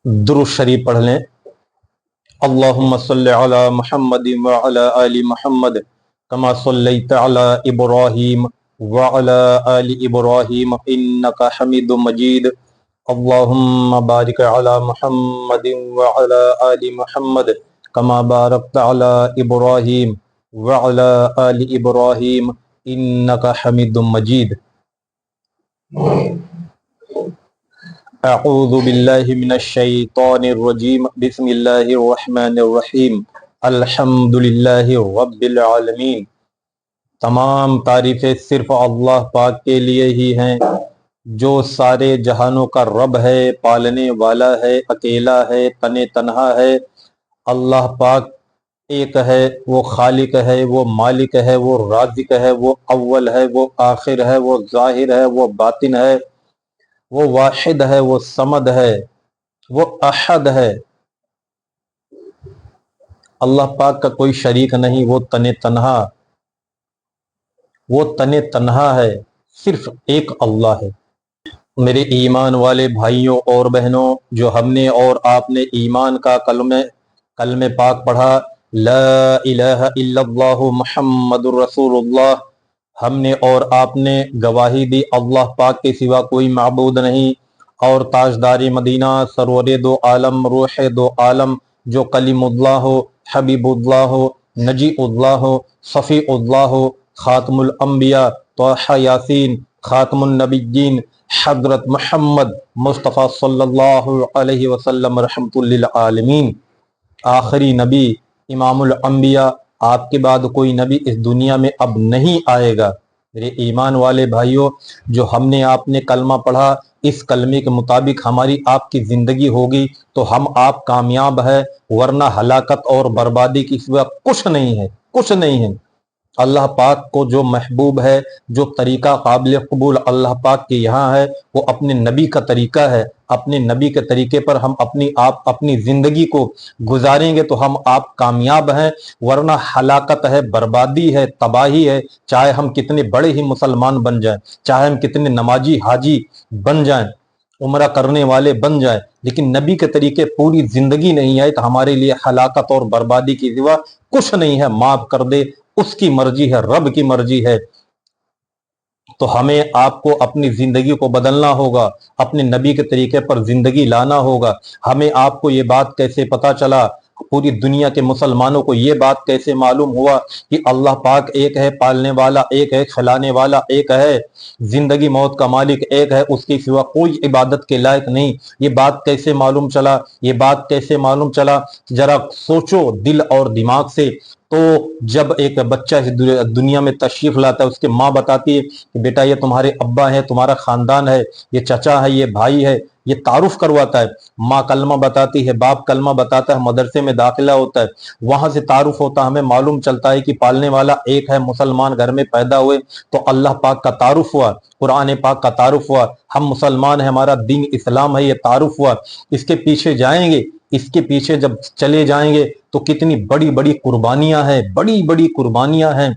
درود شریف پڑھ لیں۔ اللہم صلی علی محمد وعلی آل محمد کما صلیت علی ابراہیم وعلی آل ابراہیم انک حمید مجید۔ اللہم بارک علی محمد وعلی آل محمد کما بارکت علی ابراہیم وعلی آل ابراہیم انک حمید مجید۔ اعوذ باللہ من الشیطان الرجیم، بسم اللہ الرحمن الرحیم، الحمد للہ رب العالمین۔ تمام تعریفیں صرف اللہ پاک کے لیے ہی ہیں، جو سارے جہانوں کا رب ہے، پالنے والا ہے، اکیلا ہے، تن تنہا ہے۔ اللہ پاک ایک ہے، وہ خالق ہے، وہ مالک ہے، وہ رازق ہے، وہ اول ہے، وہ آخر ہے، وہ ظاہر ہے، وہ باطن ہے، وہ واحد ہے، وہ صمد ہے، وہ احد ہے۔ اللہ پاک کا کوئی شریک نہیں، وہ تن تنہا ہے، صرف ایک اللہ ہے۔ میرے ایمان والے بھائیوں اور بہنوں، جو ہم نے اور آپ نے ایمان کا کلمہ پاک پڑھا، لا الہ الا اللہ محمد الرسول اللہ، ہم نے اور آپ نے گواہی دی اللہ پاک کے سوا کوئی معبود نہیں، اور تاجدار مدینہ سرور دو عالم روح دو عالم جو کلیم اللہ ہو، حبیب اللہ ہو، نجی اللہ ہو، صفی اللہ ہو، خاتم الانبیاء طٰہٰ یاسین خاتم النبیین حضرت محمد مصطفیٰ صلی اللہ علیہ وسلم رحمۃ للعالمین، آخری نبی، امام الانبیاء، آپ کے بعد کوئی نبی اس دنیا میں اب نہیں آئے گا۔ میرے ایمان والے بھائیوں، جو ہم نے آپ نے کلمہ پڑھا، اس کلمے کے مطابق ہماری آپ کی زندگی ہوگی تو ہم آپ کامیاب ہے، ورنہ ہلاکت اور بربادی کی سوا کچھ نہیں ہے، کچھ نہیں ہے۔ اللہ پاک کو جو محبوب ہے، جو طریقہ قابل قبول اللہ پاک کے یہاں ہے، وہ اپنے نبی کا طریقہ ہے۔ اپنے نبی کے طریقے پر ہم اپنی زندگی کو گزاریں گے تو ہم آپ کامیاب ہیں، ورنہ ہلاکت ہے، بربادی ہے، تباہی ہے۔ چاہے ہم کتنے بڑے ہی مسلمان بن جائیں، چاہے ہم کتنے نمازی حاجی بن جائیں، عمرہ کرنے والے بن جائیں، لیکن نبی کے طریقے پوری زندگی نہیں آئے تو ہمارے لیے ہلاکت اور بربادی کی سوا کچھ نہیں ہے۔ معاف کر دے، اس کی مرضی ہے، رب کی مرضی ہے۔ تو ہمیں آپ کو اپنی زندگی کو بدلنا ہوگا، اپنے نبی کے طریقے پر زندگی لانا ہوگا۔ ہمیں آپ کو یہ بات کیسے پتا چلا، پوری دنیا کے مسلمانوں کو یہ بات کیسے معلوم ہوا کہ اللہ پاک ایک ہے، پالنے والا ایک ہے، کھلانے والا ایک ہے، زندگی موت کا مالک ایک ہے، اس کے سوا کوئی عبادت کے لائق نہیں؟ یہ بات کیسے معلوم چلا؟ یہ بات کیسے معلوم چلا؟ ذرا سوچو دل اور دماغ سے۔ تو جب ایک بچہ دنیا میں تشریف لاتا ہے، اس کے ماں بتاتی ہے کہ بیٹا یہ تمہارے ابا ہے، تمہارا خاندان ہے، یہ چچا ہے، یہ بھائی ہے، یہ تعارف کرواتا ہے۔ ماں کلمہ بتاتی ہے، باپ کلمہ بتاتا ہے، مدرسے میں داخلہ ہوتا ہے، وہاں سے تعارف ہوتا ہے، ہمیں معلوم چلتا ہے کہ پالنے والا ایک ہے، مسلمان گھر میں پیدا ہوئے تو اللہ پاک کا تعارف ہوا، قرآن پاک کا تعارف ہوا، ہم مسلمان ہیں، ہمارا دین اسلام ہے، یہ تعارف ہوا۔ اس کے پیچھے جائیں گے، اس کے پیچھے جب چلے جائیں گے تو کتنی بڑی بڑی قربانیاں ہیں، بڑی بڑی قربانیاں ہیں۔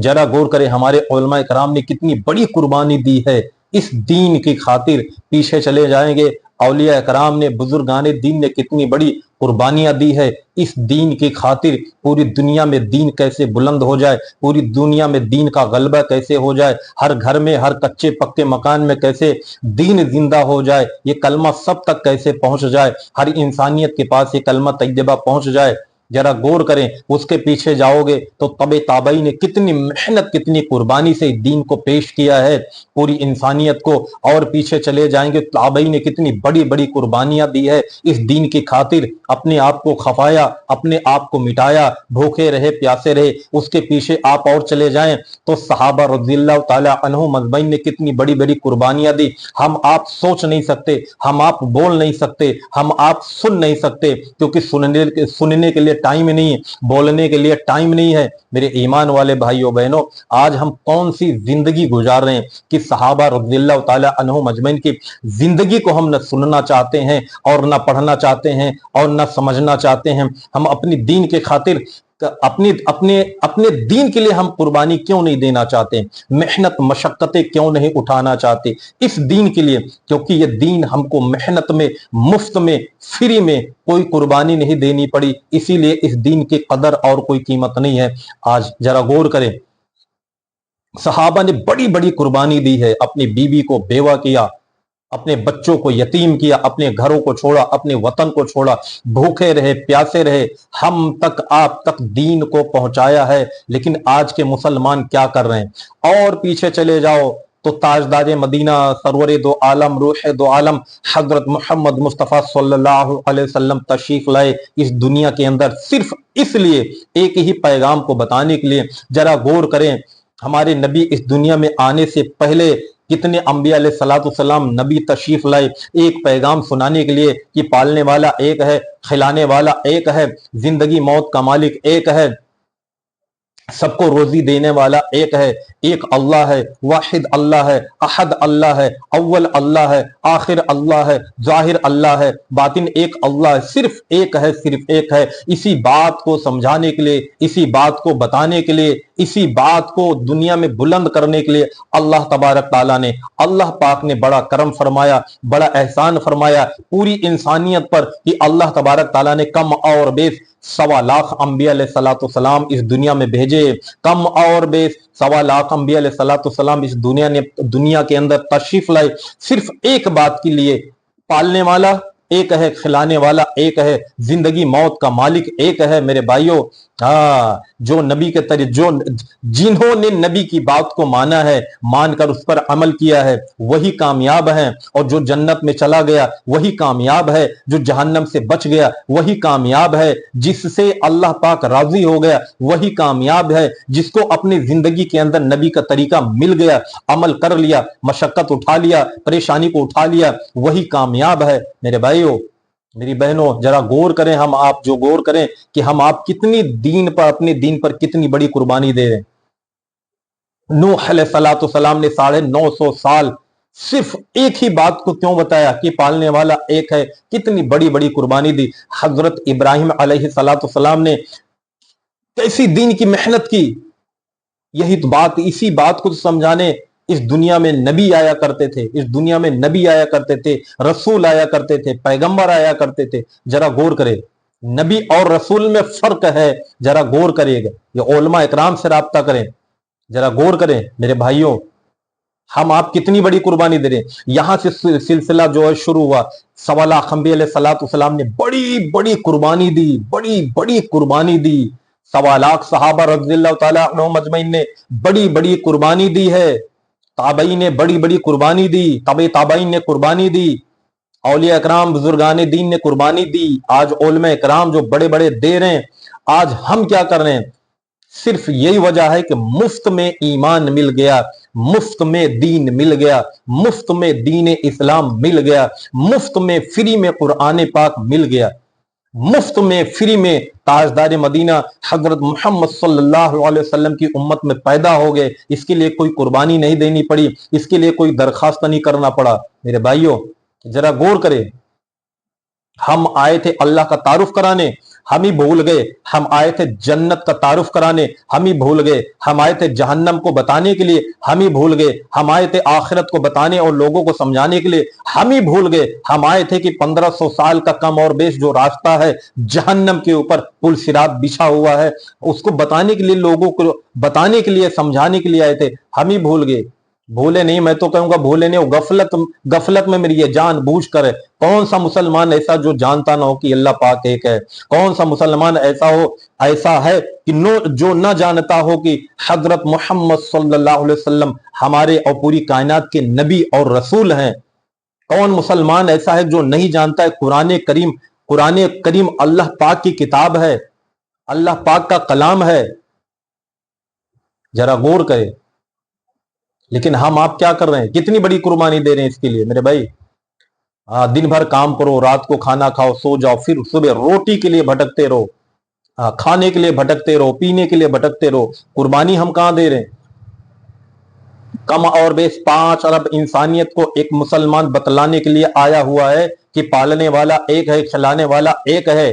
ذرا غور کریں، ہمارے علماء کرام نے کتنی بڑی قربانی دی ہے اس دین کی خاطر۔ پیچھے چلے جائیں گے، اولیاء کرام نے، بزرگان دین نے کتنی بڑی قربانیاں دی ہے اس دین کی خاطر۔ پوری دنیا میں دین کیسے بلند ہو جائے، پوری دنیا میں دین کا غلبہ کیسے ہو جائے، ہر گھر میں، ہر کچے پکے مکان میں کیسے دین زندہ ہو جائے، یہ کلمہ سب تک کیسے پہنچ جائے، ہر انسانیت کے پاس یہ کلمہ طیبہ پہنچ جائے۔ ذرا غور کریں، اس کے پیچھے جاؤ گے تو تابعین نے کتنی محنت، کتنی قربانی سے دین کو پیش کیا ہے پوری انسانیت کو۔ اور پیچھے چلے جائیں گے، تابعین نے کتنی بڑی بڑی قربانیاں دی ہے اس دین کی خاطر، اپنے آپ کو کھپایا، اپنے آپ کو مٹایا، بھوکے رہے، پیاسے رہے۔ اس کے پیچھے آپ اور چلے جائیں تو صحابہ رضی اللہ تعالی عنہم اجمعین نے کتنی بڑی بڑی قربانیاں دی، ہم آپ سوچ نہیں سکتے، ہم آپ بول نہیں سکتے، ہم آپ سن نہیں سکتے، کیونکہ سننے کے لیے ٹائم نہیں ہے، بولنے کے لیے ٹائم نہیں ہے۔ میرے ایمان والے بھائیوں بہنوں، آج ہم کون سی زندگی گزار رہے ہیں کہ صحابہ رضی اللہ تعالی عنہم اجمعین کی زندگی کو ہم نہ سننا چاہتے ہیں اور نہ پڑھنا چاہتے ہیں اور نہ سمجھنا چاہتے ہیں۔ ہم اپنی دین کے خاطر اپنے اپنے اپنے دین کے لیے ہم قربانی کیوں نہیں دینا چاہتے, محنت مشقتیں کیوں نہیں اٹھانا چاہتے اس دین کے لیے؟ کیونکہ یہ دین ہم کو محنت میں, مفت میں, فری میں کوئی قربانی نہیں دینی پڑی, اسی لیے اس دین کی قدر اور کوئی قیمت نہیں ہے. آج ذرا غور کریں, صحابہ نے بڑی بڑی قربانی دی ہے, اپنی بیوی کو بیوہ کیا, اپنے بچوں کو یتیم کیا, اپنے گھروں کو چھوڑا, اپنے وطن کو چھوڑا, بھوکے رہے, پیاسے رہے, ہم تک آپ تک دین کو پہنچایا ہے. لیکن آج کے مسلمان کیا کر رہے ہیں؟ اور پیچھے چلے جاؤ تو تاجدار مدینہ سرور دو عالم روح دو عالم حضرت محمد مصطفیٰ صلی اللہ علیہ وسلم تشریف لائے اس دنیا کے اندر صرف اس لیے, ایک ہی پیغام کو بتانے کے لیے. ذرا غور کریں, ہمارے نبی اس دنیا میں آنے سے پہلے کتنے انبیاء علیہ الصلوۃ والسلام نبی تشریف لائے ایک پیغام سنانے کے لیے کہ پالنے والا ایک ہے, کھلانے والا ایک ہے, زندگی موت کا مالک ایک ہے, سب کو روزی دینے والا ایک ہے, ایک اللہ ہے, واحد اللہ ہے, احد اللہ ہے, اول اللہ ہے, آخر اللہ ہے, ظاہر اللہ ہے, باطن ایک اللہ ہے, صرف ایک ہے, صرف ایک ہے. اسی بات کو سمجھانے کے لیے, اسی بات کو بتانے کے لیے, اسی بات کو دنیا میں بلند کرنے کے لیے اللہ تبارک تعالیٰ نے, اللہ پاک نے بڑا کرم فرمایا, بڑا احسان فرمایا پوری انسانیت پر کہ اللہ تبارک تعالیٰ نے کم اور بیش 1.25 لاکھ انبیاء علیہ الصلوۃ والسلام اس دنیا میں بھیجے. کم اور بیش 1.25 لاکھ انبیاء علیہ الصلوۃ والسلام اس دنیا کے اندر تشریف لائے صرف ایک بات کے لیے, پالنے والا ایک ہے, کھلانے والا ایک ہے, زندگی موت کا مالک ایک ہے. میرے بھائیوں, جو نبی کے جنہوں نے نبی کی بات کو مانا ہے, مان کر اس پر عمل کیا ہے, وہی کامیاب ہیں, اور جو جنت میں چلا گیا وہی کامیاب ہے, جو جہنم سے بچ گیا وہی کامیاب ہے, جس سے اللہ پاک راضی ہو گیا وہی کامیاب ہے, جس کو اپنی زندگی کے اندر نبی کا طریقہ مل گیا, عمل کر لیا, مشقت اٹھا لیا, پریشانی کو اٹھا لیا, وہی کامیاب ہے. میرے بھائیوں, میری بہنوں, ذرا غور کریں, ہم آپ جو غور کریں کہ ہم آپ کتنی دین پر, اپنے دین پر کتنی بڑی قربانی دے رہے ہیں. نوح علیہ الصلوۃ والسلام نے 950 سال صرف ایک ہی بات کو کیوں بتایا کہ پالنے والا ایک ہے, کتنی بڑی بڑی قربانی دی. حضرت ابراہیم علیہ الصلوۃ والسلام نے کیسی دین کی محنت کی, یہی تو بات, اسی بات کو سمجھانے اس دنیا میں نبی آیا کرتے تھے, اس دنیا میں نبی آیا کرتے تھے, رسول آیا کرتے تھے, پیغمبر آیا کرتے تھے. ذرا غور کرے, نبی اور رسول میں فرق ہے, ذرا غور کرے گا. یہ علماء اکرام سے رابطہ کریں, ذرا غور کریں. میرے بھائیوں, ہم آپ کتنی بڑی قربانی دے رہے ہیں. یہاں سے سلسلہ جو ہے شروع ہوا, 1.25 لاکھ انبیاء علیہ الصلوۃ والسلام نے بڑی بڑی قربانی دی, بڑی بڑی قربانی دی. 1.25 لاکھ صحابہ رضی اللہ تعالیٰ عنہم اجمعین نے بڑی بڑی قربانی دی ہے. تابعین نے بڑی بڑی قربانی دی, تابعین نے قربانی دی, اولیاء اکرام بزرگان دین نے قربانی دی. آج علماء اکرام جو بڑے بڑے دے رہے ہیں, آج ہم کیا کر رہے ہیں؟ صرف یہی وجہ ہے کہ مفت میں ایمان مل گیا, مفت میں دین مل گیا, مفت میں دین اسلام مل گیا, مفت میں فری میں قرآن پاک مل گیا, مفت میں فری میں تاجدار مدینہ حضرت محمد صلی اللہ علیہ وسلم کی امت میں پیدا ہو گئے. اس کے لیے کوئی قربانی نہیں دینی پڑی, اس کے لیے کوئی درخواست نہیں کرنا پڑا. میرے بھائیوں, ذرا غور کرے, ہم آئے تھے اللہ کا تعارف کرانے, ہم ہی بھول گئے. ہم آئے تھے جنت کا تعارف کرانے, ہم ہی بھول گئے. ہم آئے تھے جہنم کو بتانے کے لیے, ہم ہی بھول گئے. ہم آئے تھے آخرت کو بتانے اور لوگوں کو سمجھانے کے لیے, ہم ہی بھول گئے. ہم آئے تھے کہ 1500 سال کا کم اور بیش جو راستہ ہے جہنم کے اوپر پل صراط بچھا ہوا ہے, اس کو بتانے کے لیے, لوگوں کو بتانے کے لیے, سمجھانے کے لیے آئے تھے. ہم ہی بھول گئے. بھولے نہیں, میں تو کہوں گا بھولے نہیں, غفلت میں میری یہ جان بوجھ کر ہے. کون سا مسلمان ایسا جو جانتا نہ ہو کہ اللہ پاک ایک ہے؟ کون سا مسلمان ایسا ہے کہ جو نہ جانتا ہو کہ حضرت محمد صلی اللہ علیہ وسلم ہمارے اور پوری کائنات کے نبی اور رسول ہیں؟ کون مسلمان ایسا ہے جو نہیں جانتا ہے قرآن کریم اللہ پاک کی کتاب ہے, اللہ پاک کا کلام ہے؟ ذرا غور کرے. لیکن ہم آپ کیا کر رہے ہیں, کتنی بڑی قربانی دے رہے ہیں اس کے لیے. میرے بھائی, دن بھر کام کرو, رات کو کھانا کھاؤ, سو جاؤ, پھر صبح روٹی کے لیے بھٹکتے رہو, کھانے کے لیے بھٹکتے رہو, پینے کے لیے بھٹکتے رہو. قربانی ہم کہاں دے رہے ہیں؟ کم اور بیش 5 ارب انسانیت کو ایک مسلمان بتلانے کے لیے آیا ہوا ہے کہ پالنے والا ایک ہے, کھلانے والا ایک ہے.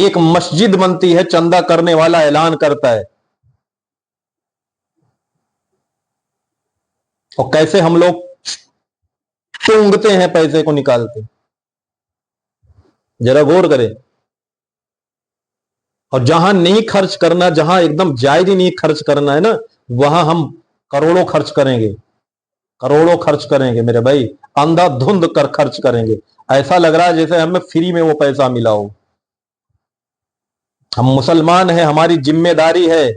ایک مسجد بنتی ہے، چندہ کرنے والا اعلان کرتا ہے، اور کیسے ہم لوگ چونگتے ہیں پیسے کو نکالتے، ذرا غور کرے۔ اور جہاں نہیں خرچ کرنا، جہاں ایک دم جائز ہی نہیں خرچ کرنا ہے نا، وہاں ہم کروڑوں خرچ کریں گے، کروڑوں خرچ کریں گے میرے بھائی، اندھا دھند کر خرچ کریں گے، ایسا لگ رہا ہے جیسے ہمیں فری میں وہ پیسہ ملا ہو۔ ہم مسلمان ہیں، ہماری ذمہ داری ہے،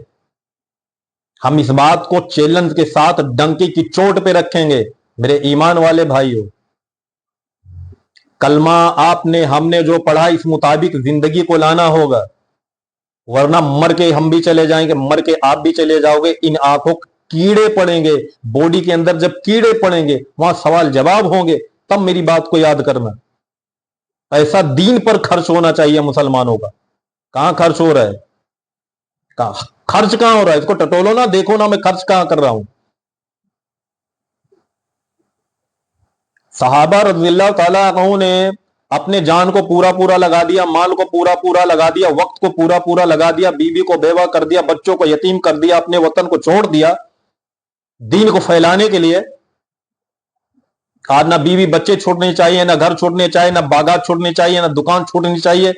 ہم اس بات کو چیلنج کے ساتھ ڈنکی کی چوٹ پہ رکھیں گے میرے ایمان والے بھائیوں۔ کلمہ آپ نے، ہم نے جو پڑھا اس مطابق زندگی کو لانا ہوگا، ورنہ مر کے ہم بھی چلے جائیں گے، مر کے آپ بھی چلے جاؤ گے، ان آنکھوں کیڑے پڑیں گے، باڈی کے اندر جب کیڑے پڑیں گے وہاں سوال جواب ہوں گے، تب میری بات کو یاد کرنا۔ ایسا دین پر خرچ ہونا چاہیے مسلمانوں کا، کہاں خرچ ہو رہا ہے؟ خرچ کہاں ہو رہا ہے؟ اس کو ٹٹولو نا، دیکھو نا میں خرچ کہاں کر رہا ہوں۔ صحابہ رضی اللہ تعالیٰ عنہ نے اپنے جان کو پورا پورا لگا دیا، مال کو پورا پورا لگا دیا، وقت کو پورا پورا لگا دیا، بیوی کو بیوہ کر دیا، بچوں کو یتیم کر دیا، اپنے وطن کو چھوڑ دیا دین کو پھیلانے کے لیے۔ آج نہ بیوی بچے چھوڑنے چاہیے، نہ گھر چھوڑنے چاہیے، نہ باغات چھوڑنے چاہیے، نہ دکان چھوڑنی چاہیے،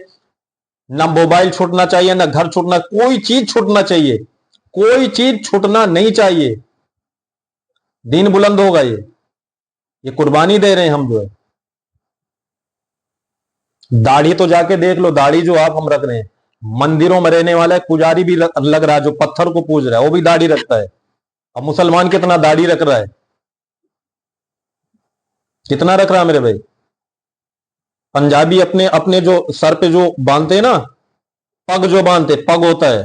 نہ موبائل چھوڑنا چاہیے، نہ گھر چھوڑنا، کوئی چیز چھوڑنا چاہیے، کوئی چیز چھوٹنا نہیں چاہیے۔ دین بلند ہوگا، یہ قربانی دے رہے ہیں ہم جو ہے۔ داڑھی تو جا کے دیکھ لو، داڑھی جو آپ ہم رکھ رہے ہیں، مندروں میں رہنے والا پجاری بھی لگ رہا ہے جو پتھر کو پوج رہا ہے، وہ بھی داڑھی رکھتا ہے۔ اب مسلمان کتنا داڑھی رکھ رہا ہے؟ کتنا رکھ رہا ہے میرے بھائی؟ پنجابی اپنے اپنے جو سر پہ جو باندھتے ہیں نا، پگ جو باندھتے، پگ ہوتا ہے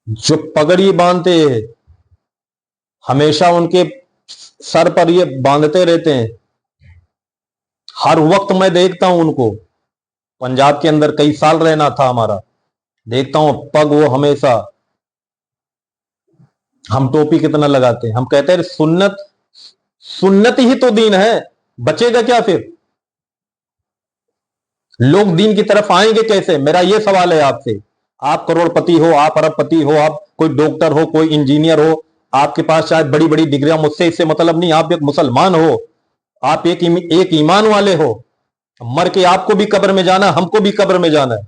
جو پگڑی باندھتے ہیں، ہمیشہ ان کے سر پر یہ باندھتے رہتے ہیں، ہر وقت میں دیکھتا ہوں ان کو۔ پنجاب کے اندر کئی سال رہنا تھا ہمارا، دیکھتا ہوں پگ وہ ہمیشہ۔ ہم ٹوپی کتنا لگاتے ہیں، ہم کہتے ہیں سنت، سنت ہی تو دین ہے، بچے گا کیا پھر؟ لوگ دین کی طرف آئیں گے کیسے؟ میرا یہ سوال ہے آپ سے۔ آپ کروڑ پتی ہو، آپ ارب پتی ہو، آپ کوئی ڈاکٹر ہو، کوئی انجینئر ہو، آپ کے پاس شاید بڑی بڑی ڈگریاں، مجھ سے اس سے مطلب نہیں، آپ ایک مسلمان ہو، آپ ایک ایمان والے ہو، مر کے آپ کو بھی قبر میں جانا ہے، ہم کو بھی قبر میں جانا ہے۔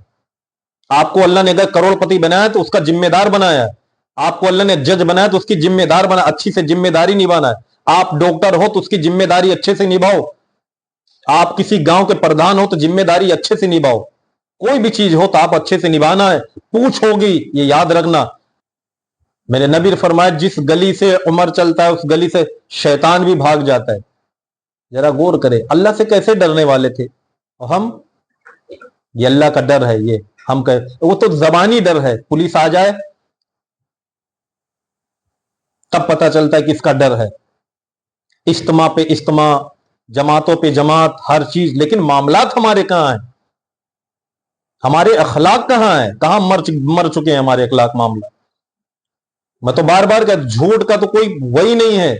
آپ کو اللہ نے اگر کروڑ پتی بنایا تو اس کا ذمہ دار بنایا ہے، آپ کو اللہ نے جج بنایا تو اس کی ذمہ دار بنا، اچھی سے ذمہ داری نبھانا ہے۔ آپ ڈاکٹر ہو تو اس کی ذمہ داری اچھے سے نبھاؤ، آپ کسی گاؤں کے پردھان ہو تو ذمہ داری اچھے سے نبھاؤ، کوئی بھی چیز ہو تو آپ اچھے سے نبھانا ہے، پوچھ ہوگی، یہ یاد رکھنا۔ میرے نبی نے فرمایا جس گلی سے عمر چلتا ہے اس گلی سے شیطان بھی بھاگ جاتا ہے۔ ذرا غور کرے، اللہ سے کیسے ڈرنے والے تھے، اور ہم، یہ اللہ کا ڈر ہے، یہ ہم وہ تو زبانی ڈر ہے، پولیس آ جائے تب پتہ چلتا ہے کہ اس کا ڈر ہے، اجتماع پہ اجتماع، جماعتوں پہ جماعت، ہر چیز، لیکن معاملات ہمارے کہاں ہیں؟ ہمارے اخلاق کہاں ہیں؟ کہاں مر چکے ہیں ہمارے اخلاق معاملہ؟ میں تو بار بار کہتا، جھوٹ کا تو کوئی وہی نہیں ہے۔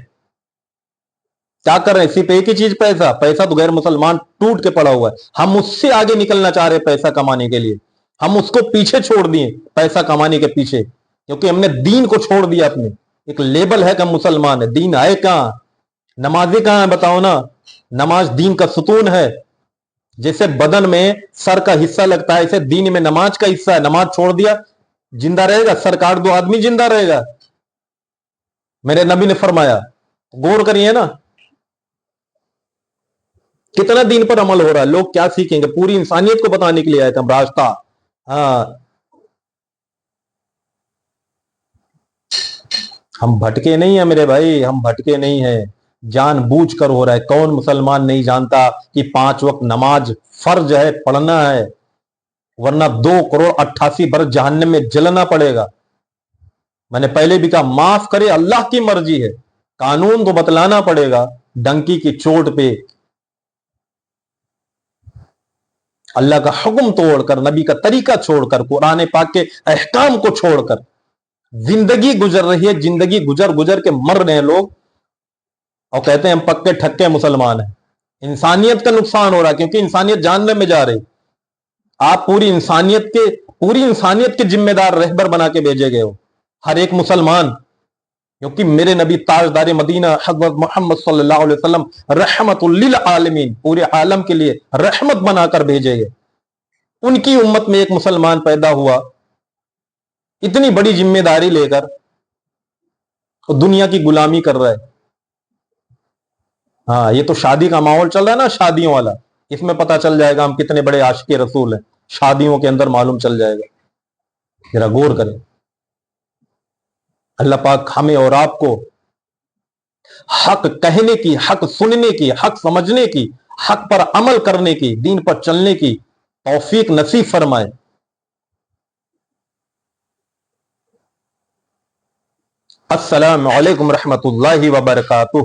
کیا کر رہے ہیں؟ صرف ایک ہی چیز، پیسہ، پیسہ تو غیر مسلمان ٹوٹ کے پڑا ہوا ہے، ہم اس سے آگے نکلنا چاہ رہے پیسہ کمانے کے لیے، ہم اس کو پیچھے چھوڑ دیے پیسہ کمانے کے پیچھے، کیونکہ ہم نے دین کو چھوڑ دیا اپنے۔ ایک لیبل ہے کہ ہم مسلمان ہے، دین آئے کہاں؟ نمازی کہاں ہے بتاؤ نا؟ نماز دین کا ستون ہے، جیسے بدن میں سر کا حصہ لگتا ہے ایسے دین میں نماز کا حصہ ہے، نماز چھوڑ دیا زندہ رہے گا، سر کاٹ دو آدمی زندہ رہے گا، میرے نبی نے فرمایا۔ غور کریے نا کتنا دین پر عمل ہو رہا ہے، لوگ کیا سیکھیں گے؟ پوری انسانیت کو بتانے کے لیے آئے تھے ہم راستہ۔ ہاں، ہم بھٹکے نہیں ہیں میرے بھائی، ہم بھٹکے نہیں ہیں، جان بوجھ کر ہو رہا ہے۔ کون مسلمان نہیں جانتا کہ 5 وقت نماز فرض ہے، پڑھنا ہے، ورنہ 2,88,00,000 برس جہنم میں جلنا پڑے گا۔ میں نے پہلے بھی کہا، معاف کرے اللہ کی مرضی ہے، قانون تو بتلانا پڑے گا، ڈنکی کی چوٹ پہ اللہ کا حکم توڑ کر، نبی کا طریقہ چھوڑ کر، قرآن پاک کے احکام کو چھوڑ کر زندگی گزر رہی ہے، زندگی گزر گزر کے مر رہے ہیں لوگ، اور کہتے ہیں ہم پکے ٹھکے مسلمان ہیں۔ انسانیت کا نقصان ہو رہا ہے، کیونکہ انسانیت جاننے میں جا رہی۔ آپ پوری انسانیت کے ذمہ دار رہبر بنا کے بھیجے گئے ہو، ہر ایک مسلمان، کیونکہ میرے نبی تاجدار مدینہ حضرت محمد صلی اللہ علیہ وسلم رحمت للعالمین، پورے عالم کے لیے رحمت بنا کر بھیجے گئے، ان کی امت میں ایک مسلمان پیدا ہوا، اتنی بڑی ذمہ داری لے کر دنیا کی غلامی کر رہا ہے۔ ہاں، یہ تو شادی کا ماحول چل رہا ہے نا، شادیوں والا، اس میں پتہ چل جائے گا ہم کتنے بڑے عاشق رسول ہیں، شادیوں کے اندر معلوم چل جائے گا، ذرا غور کریں۔ اللہ پاک ہمیں اور آپ کو حق کہنے کی، حق سننے کی، حق سمجھنے کی، حق پر عمل کرنے کی، دین پر چلنے کی توفیق نصیب فرمائے۔ السلام علیکم رحمۃ اللہ وبرکاتہ۔